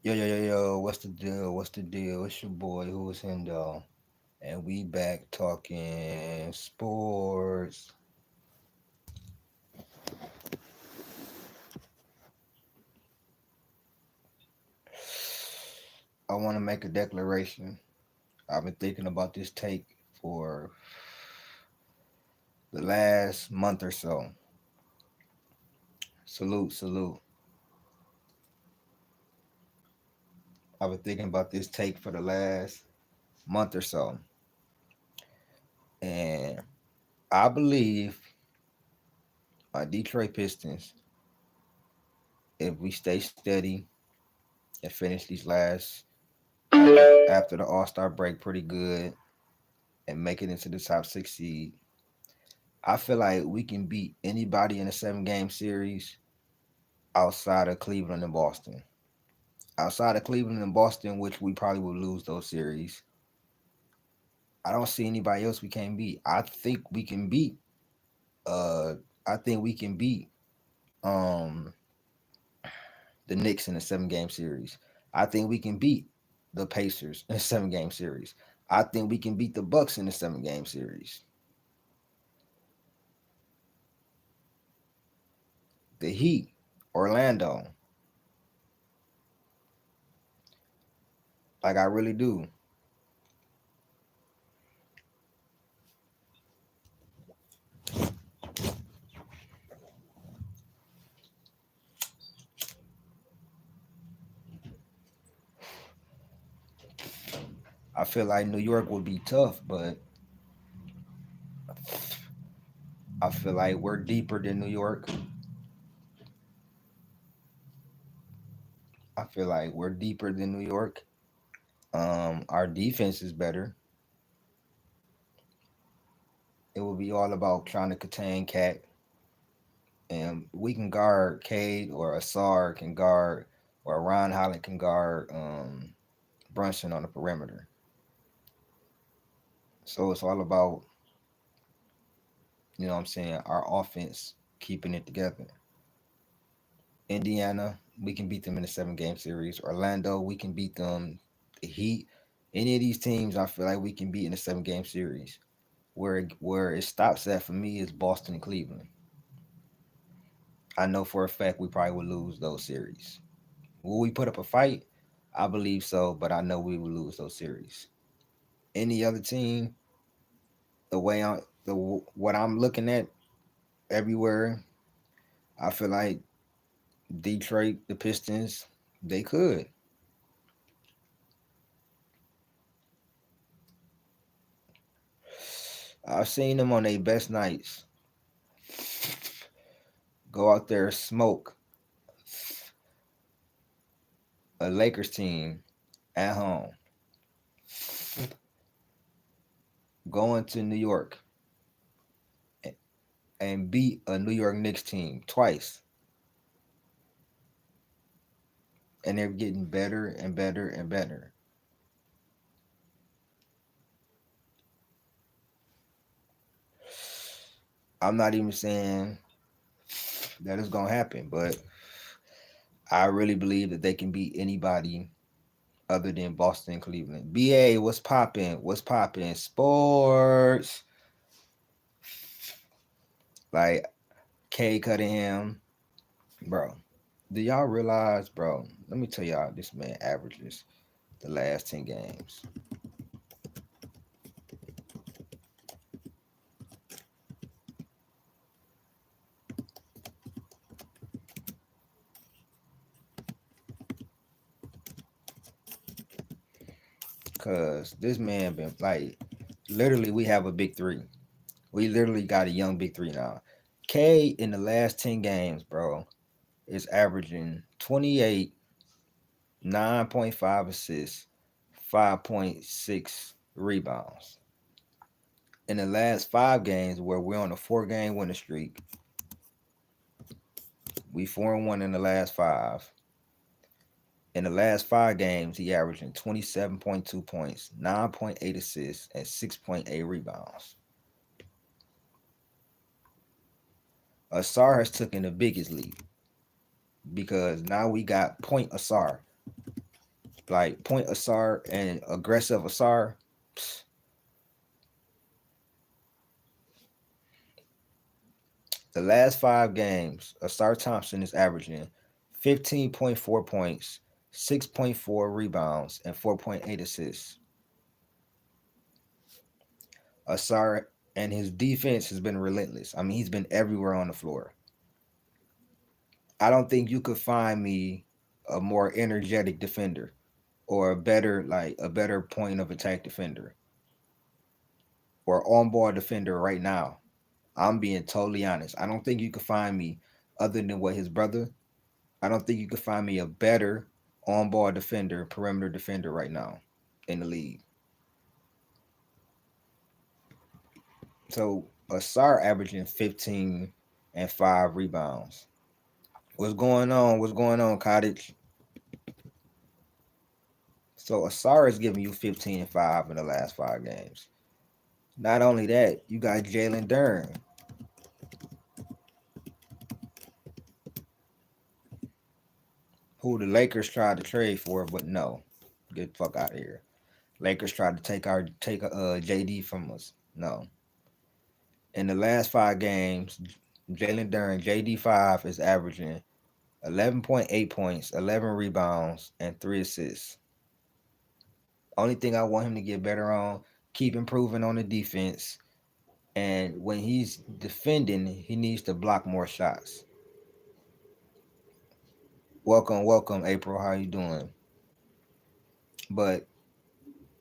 Yo, what's the deal? What's the deal? It's your boy, who is Hendo, and we back talking sports. I want to make a declaration. I've been thinking about this take for the last month or so. Salute, salute. I've been thinking about this take for the last month or so, and I believe my Detroit Pistons, if we stay steady and finish these last after the All Star break pretty good and make it into the top 6 seed, I feel like we can beat anybody in a 7 game series outside of Cleveland and Boston. Outside of Cleveland and Boston, which we probably will lose those series, I don't see anybody else we can't beat. Uh I think we can beat um the Knicks in a 7 game series. I think we can beat the Pacers in a 7 game series. I think we can beat the Bucks in a 7 game series. The Heat, Orlando, like I really do. I feel like New York would be tough, but I feel like we're deeper than New York. I feel like we're deeper than New York. Our defense is better. It will be all about trying to contain Cat, and we can guard Cade, or Asar can guard, or Ron Holland can guard Brunson on the perimeter. So it's all about, you know what I'm saying, our offense keeping it together. Indiana, we can beat them in a 7 game series. Orlando, we can beat them. The Heat, any of these teams, I feel like we can beat in a 7 game series. Where it stops at for me is Boston and Cleveland. I know for a fact we probably would lose those series. Will we put up a fight? I believe so, but I know we will lose those series. Any other team, the way I the what I'm looking at everywhere, I feel like Detroit, the Pistons, they could. I've seen them on their best nights go out there smoke a Lakers team at home, going to New York and beat a New York Knicks team twice, and they're getting better and better and better. I'm not even saying that it's gonna happen, but I really believe that they can beat anybody other than Boston and Cleveland. BA, what's popping? What's popping? Sports. Like K Cunningham, bro. Do y'all realize, bro? Let me tell y'all, this man averages the last 10 games. Cause this man been like, literally, we have a big three. We literally got a young big three now. K in the last 10 games, bro, is averaging 28, 9.5 assists, 5.6 rebounds. In the last 5 games, where we're on a 4 game winning streak, we 4-1 in the last five. In the last 5 games, he averaging 27.2 points, 9.8 assists, and 6.8 rebounds. Asar has taken the biggest lead because now we got Point Asar. like point Asar and aggressive Asar. The last 5 games, Asar Thompson is averaging 15.4 points, 6.4 rebounds, and 4.8 assists. Asar and his defense has been relentless. I mean, he's been everywhere on the floor. I don't think you could find me a more energetic defender or a better point of attack defender or on ball defender right now. I'm being totally honest. I don't think you could find me other than what his brother. I don't think you could find me a better on ball defender, perimeter defender right now in the league. So Asar averaging 15 and 5 rebounds. What's going on? What's going on, Cottage? So Asar is giving you 15 and 5 in the last 5 games. Not only that, you got Jalen Duren, who the Lakers tried to trade for, but no, get the fuck out of here. Lakers tried to take JD from us. No. In the last 5 games, Jalen Duren, JD5 is averaging 11.8 points, 11 rebounds, and 3 assists. Only thing I want him to get better on, keep improving on the defense, and when he's defending, he needs to block more shots. Welcome, welcome, April. How you doing? But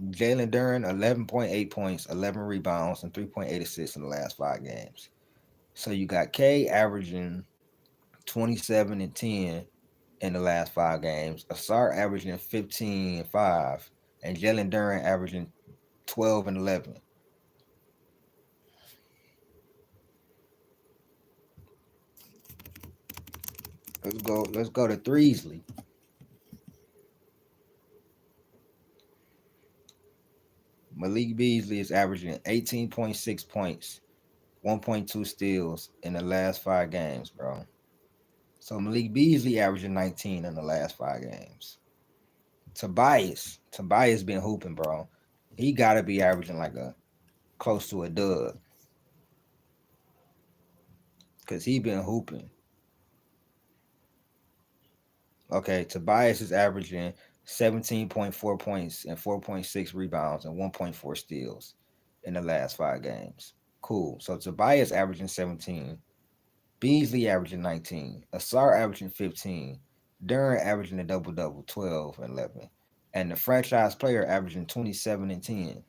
Jalen Duren, 11.8 points, 11 rebounds, and 3.8 assists in the last 5 games. So you got K averaging 27 and 10 in the last 5 games. Asar averaging 15 and 5, and Jalen Duren averaging 12 and 11. Let's go. Let's go to Threesley. Malik Beasley is averaging 18.6 points, 1.2 steals in the last 5 games, bro. So Malik Beasley averaging 19 in the last 5 games. Tobias been hooping, bro. He gotta be averaging like a close to a dub. Cause he been hooping. Okay, Tobias is averaging 17.4 points and 4.6 rebounds and 1.4 steals in the last 5 games. Cool. So Tobias averaging 17, Beasley averaging 19, Asar averaging 15, Duren averaging a double double, 12 and 11, and the franchise player averaging 27 and 10.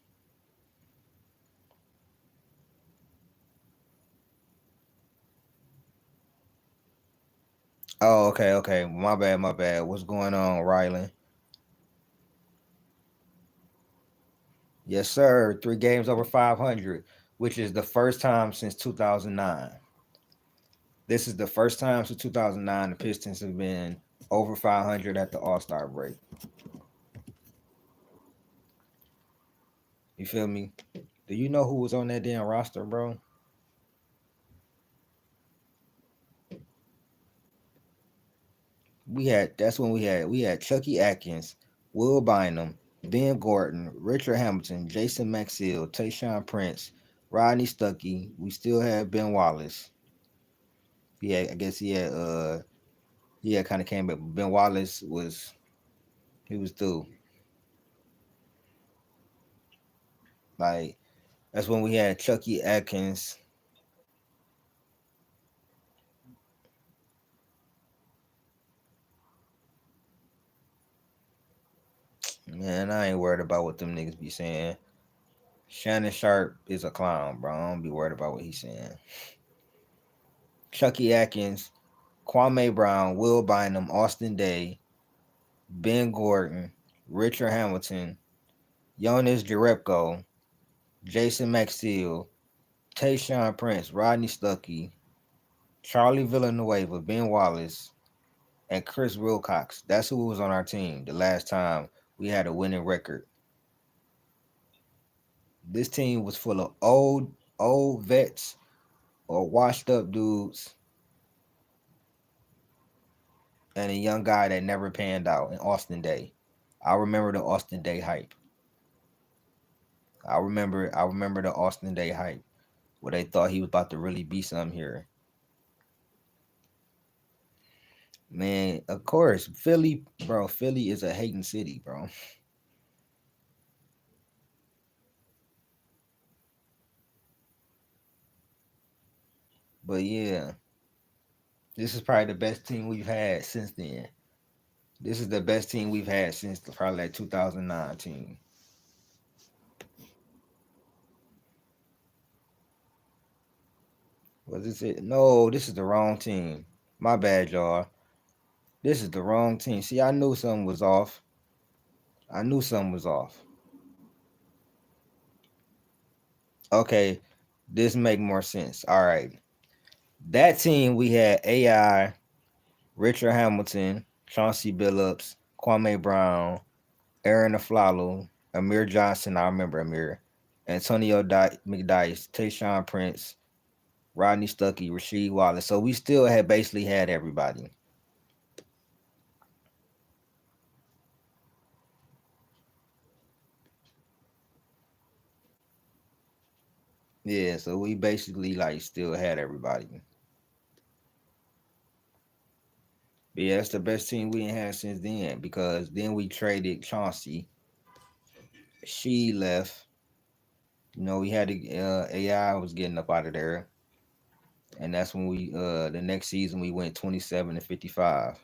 Oh, okay, okay. My bad, my bad. What's going on, Rylan? Yes, sir. 3 games over 500, which is the first time since 2009. This is the first time since 2009 the Pistons have been over 500 at the All Star break. You feel me? Do you know who was on that damn roster, bro? That's when we had Chucky Atkins, Will Bynum, Ben Gordon, Richard Hamilton, Jason Maxill, Tayshaun Prince, Rodney Stuckey. We still had Ben Wallace. I guess he had kind of came back. Ben Wallace was through. Like that's when we had Chucky Atkins. Man, I ain't worried about what them niggas be saying. Shannon Sharp is a clown, bro. I don't be worried about what he's saying. Chucky Atkins, Kwame Brown, Will Bynum, Austin Day, Ben Gordon, Richard Hamilton, Jonas Jerebko, Jason Maxill, Tayshaun Prince, Rodney Stuckey, Charlie Villanueva, Ben Wallace, and Chris Wilcox. That's who was on our team the last time we had a winning record. This team was full of old vets or washed up dudes and a young guy that never panned out in Austin Day. I remember the Austin Day hype. I remember the Austin Day hype where they thought he was about to really be something here. Man, of course, Philly, bro. Philly is a hating city, bro. But yeah, this is probably the best team we've had since then. This is the best team we've had since probably like 2019. Was this it? No, this is the wrong team. My bad, y'all. This is the wrong team. See, I knew something was off. I knew something was off. Okay, this make more sense. All right. That team we had AI, Richard Hamilton, Chauncey Billups, Kwame Brown, Aaron Aflalo, Amir Johnson. I remember Amir. Antonio McDyess, Tayshawn Prince, Rodney Stuckey, Rasheed Wallace. So we still had basically had everybody. Yeah, so we basically like still had everybody. But yeah, that's the best team we ain't had since then because then we traded Chauncey. She left. You know, we had the AI was getting up out of there, and that's when we the next season we went 27-55.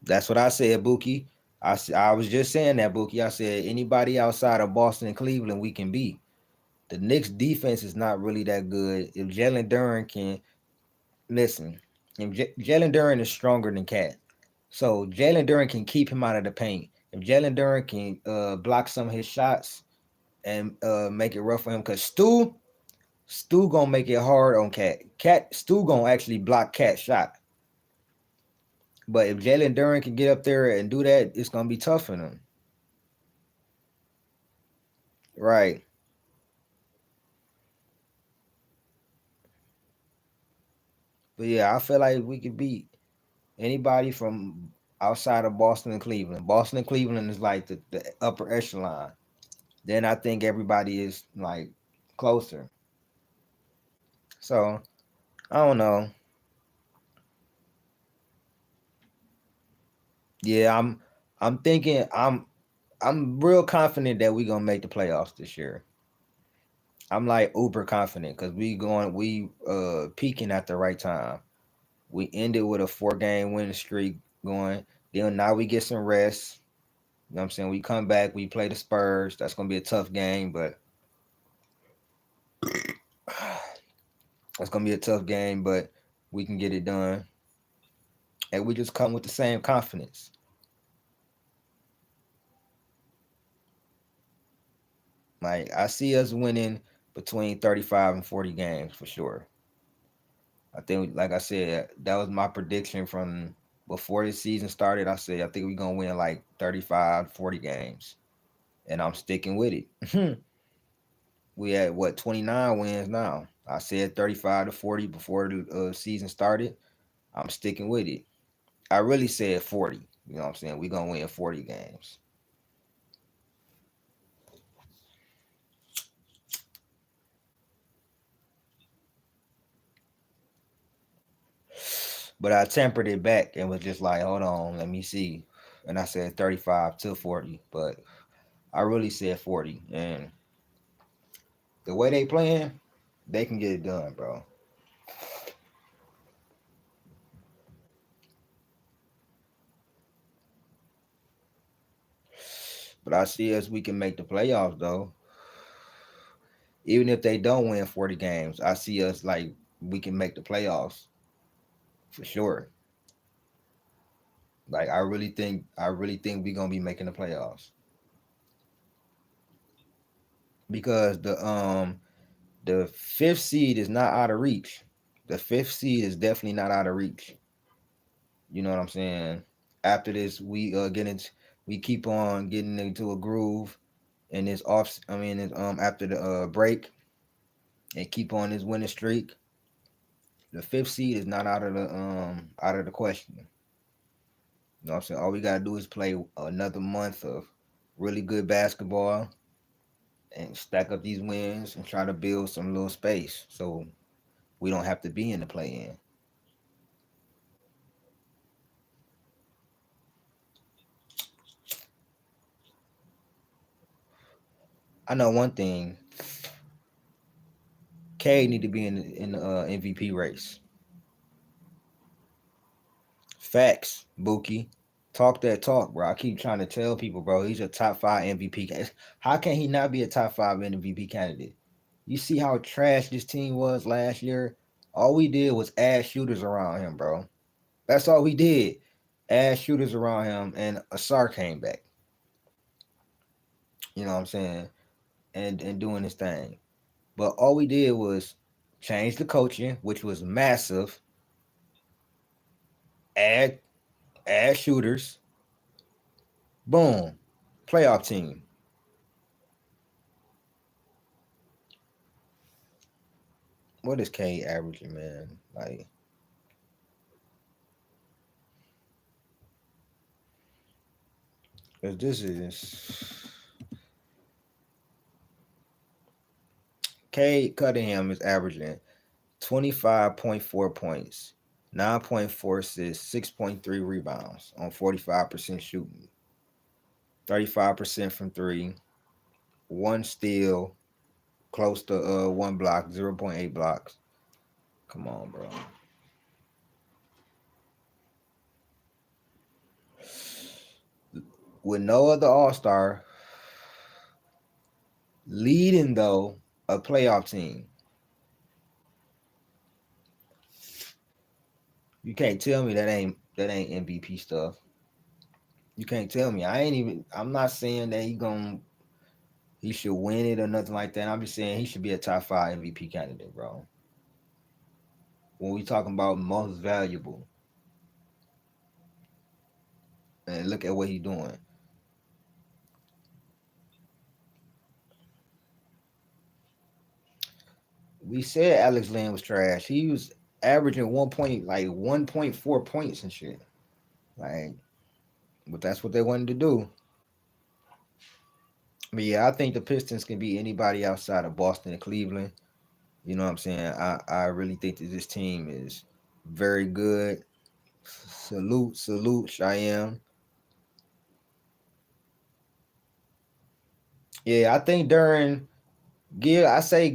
That's what I said, Buki. I was just saying that, Buki. I said anybody outside of Boston and Cleveland we can beat. The Knicks defense is not really that good. If Jalen Duran can listen, if Jalen Duran is stronger than Cat, so Jalen Duran can keep him out of the paint. If Jalen Duran can block some of his shots and make it rough for him, because Stu gonna make it hard on Cat. Stu gonna actually block Cat shot. But if Jalen Duran can get up there and do that, it's gonna be tough for them. Right. But yeah, I feel like we could beat anybody from outside of Boston and Cleveland. Boston and Cleveland is like the upper echelon. Then I think everybody is like closer. So I don't know. Yeah, I'm thinking I'm real confident that we gonna make the playoffs this year. I'm like uber confident because we peaking at the right time. We ended with a 4 game winning streak going. Then now we get some rest. You know what I'm saying? We come back, we play the Spurs. That's gonna be a tough game, but that's gonna be a tough game, but we can get it done. And we just come with the same confidence. Like I see us winning between 35 and 40 games for sure. I think, like I said, that was my prediction from before the season started. I said I think we're gonna win like 35, 40 games, and I'm sticking with it. We had what 29 wins now. I said 35 to 40 before the season started. I'm sticking with it. I really said 40. You know what I'm saying? We're gonna win 40 games. But I tempered it back and was just like, hold on, let me see. And I said 35 to 40. But I really said 40. And the way they playing, they can get it done, bro. But I see us we can make the playoffs though. Even if they don't win 40 games, I see us like we can make the playoffs for sure. Like I really think we're gonna be making the playoffs. Because the fifth seed is not out of reach. The fifth seed is definitely not out of reach. You know what I'm saying? After this, we keep on getting into a groove and this off. I mean, after the break and keep on this winning streak. The fifth seed is not out of the question. You know what I'm saying? All we gotta do is play another month of really good basketball and stack up these wins and try to build some little space so we don't have to be in the play in. I know one thing. K need to be in the MVP race. Facts, Buki. Talk that talk, bro. I keep trying to tell people, bro. He's a top five MVP. How can he not be a top five MVP candidate? You see how trash this team was last year? All we did was add shooters around him, bro. That's all we did. Add shooters around him, and Asar came back. You know what I'm saying? And doing his thing. But all we did was change the coaching, which was massive. Add add shooters. Boom. Playoff team. What is K averaging, man? Like, cause this is K Cunningham is averaging 25.4 points, 9.4 assists, 6.3 rebounds on 45% shooting, 35% from three, one steal, close to one block, 0.8 blocks. Come on, bro. With no other All Star leading though a playoff team, you can't tell me that ain't MVP stuff. You can't tell me. I ain't even. I'm not saying that he should win it or nothing like that. I'm just saying he should be a top five MVP candidate, bro. When we talking about most valuable, and look at what he's doing. We said Alex Lynn was trash. He was averaging 1.4 points and shit. Like, but that's what they wanted to do. But yeah, I think the Pistons can beat anybody outside of Boston and Cleveland. You know what I'm saying? I really think that this team is very good. Salute, Cheyenne. Yeah, I think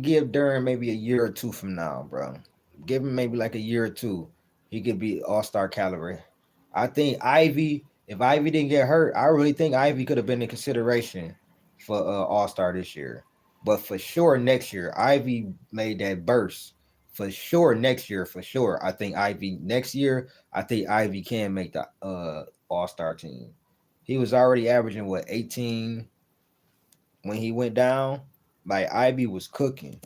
give Duran maybe a year or two from now, bro. Give him maybe like a year or two. He could be all star caliber. I think Ivy, if Ivy didn't get hurt, I really think Ivy could have been in consideration for all star this year. But for sure next year, Ivy made that burst. For sure next year, for sure. I think Ivy next year, I think Ivy can make the all star team. He was already averaging what 18 when he went down. Like Ivy was cooking.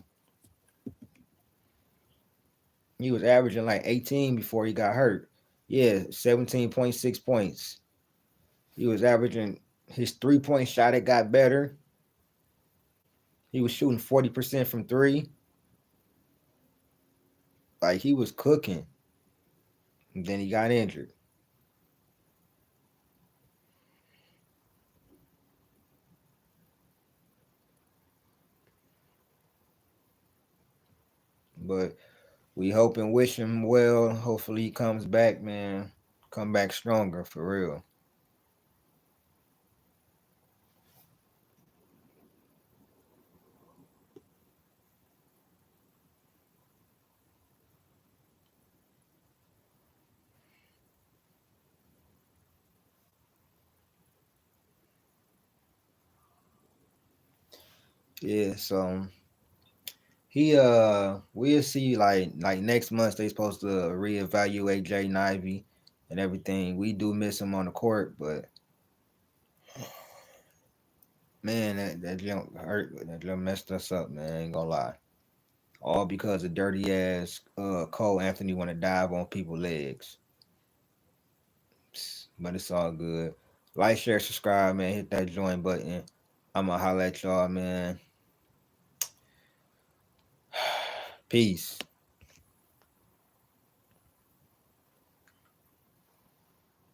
He was averaging like 18 before he got hurt. Yeah, 17.6 points. He was averaging his 3 point shot. It got better. He was shooting 40% from three. Like he was cooking. And then he got injured. But we hope and wish him well. Hopefully he comes back, man. Come back stronger for real. Yeah, so he we'll see like next month they supposed to reevaluate Jay Ivy and everything. We do miss him on the court, but man, that jump hurt. That jump messed us up, man. Ain't gonna lie. All because of dirty ass Cole Anthony want to dive on people's legs. But it's all good. Like, share, subscribe, man. Hit that join button. I'ma holla at y'all, man. Peace.